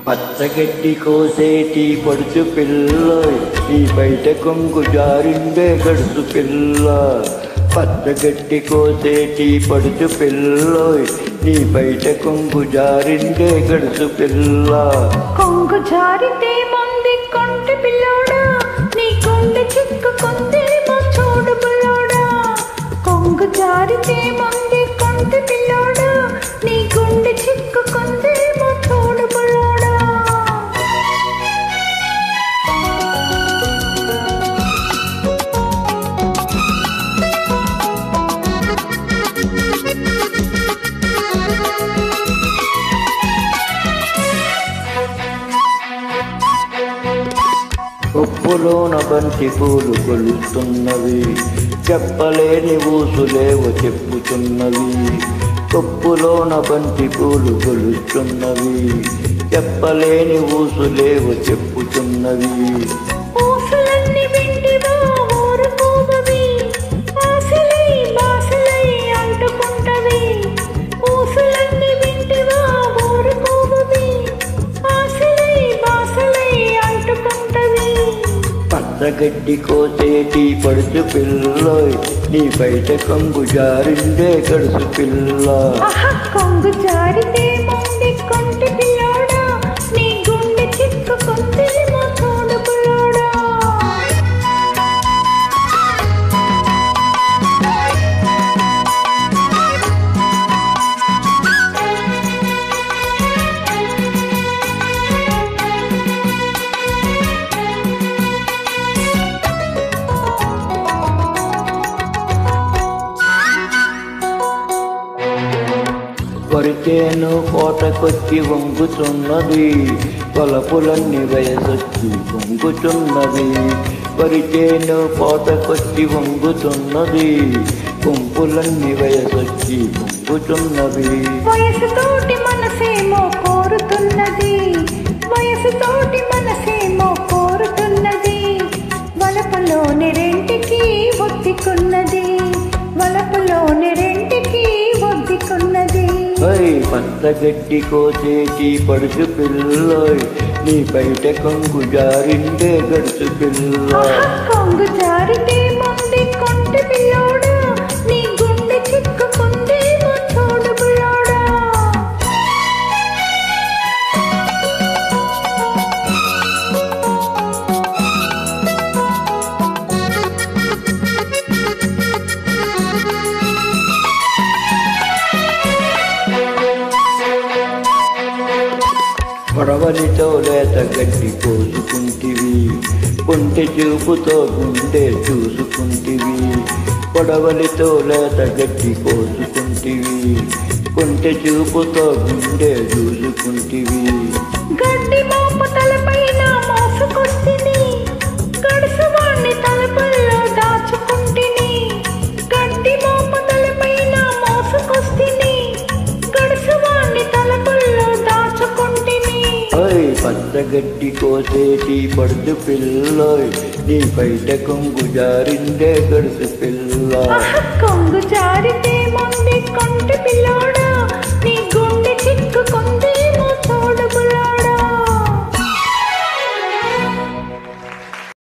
పచ్చగడ్డి కోసేటి పడుచు పిల్లోయ్ నీ బయట కొంగు జారిందే గడుసు పిల్ల. పచ్చగడ్డి కోసేటి పడుచు పిల్లోయ్ నీ బయట కొంగు జారిందే గడుసు పిల్ల. కొంగు జారితే మంది కొంటి పిల్లోడా నీ కొండ చిక్కుకుందేమో చూడు పిల్లోడా. కొంగు జారితే మంది కొంటి పిల్లోడా నీ గుండె చిక్కుకుందేమో చూడు పిల్లోడా. ఉప్పులోన బంతి పూలు కొలుస్తున్నవి, చెప్పలేని ఊసులేవో చెప్పుతున్నవి. ఉప్పులోన బంతి పూలు కొలుస్తున్నవి, చెప్పలేని ఊసులేవో చెప్పుతున్నవి. ఊసులన్నీ వింటివా ఊరుకోవవి, ఆశలై బాసలై అంటుకుంటవి. ఊసులన్నీ వింటివా ఊరుకోవవి, ఆశలై బాసలై అంటుకుంటవి. పచ్చగడ్డి కోసేటి పడుచు పిల్లోయ్ నీ బయట కొంగు జారిందే గడుసు పిల్ల. కొంగు జారితే మంది కొంటి పిల్లోడా నీ గుండె చిక్కుకుందేమో చూడు పిల్లోడా. వరిచేను కోటకొచ్చి వంగుతున్నది, పొలపులన్నీ వయసొచ్చి పొంగుతున్నది. వరిచేను కోటకొచ్చి వంగుతున్నది, గుంపులన్నీ వయసొచ్చి పొంగుతున్నవి. వయసుతోటి మనసేమో కోరుతున్నది, వయసుతోటి మనసేమో కోరుతున్నది. వలపులోని రెంటికి ఒత్తికున్నది, వలపులోని రెంటికి ఒత్తికున్నది. పచ్చగడ్డి కోసేటి పడుచు పిల్లోయ్ నీ బయట కొంగు జారిందే గడుసు పిల్ల. కొంగు జారితే మంది కొంటి పిల్లోడా నీ గుండె చిక్కుకుందేమో చూడు పిల్లోడా. పొడవలితో లేత గడ్డి కోసుకుంటివి, కొంటె చూపుతో గుండె చూసుకుంటివి. పొడవలితో లేత గడ్డి కోసుకుంటివి, కొంటె చూపుతో గుండె చూసుకుంటివి. గడ్డి మోపు తలపైన మోసుకొస్తిని, గడుసువాణ్ణి తలపల్లో దాచుకుంటిని. గడ్డి మోపు తలపైన మోసుకొస్తిని, గడుసువాణ్ణి తలపల్లో దాచుకుంటిని. పచ్చగడ్డి కోసేటి పడుచు పిల్లోయ్ నీ బయట కొంగు జారిందే గడుసు పిల్ల. కొంగు జారితే మంది కొంటి పిల్లోడా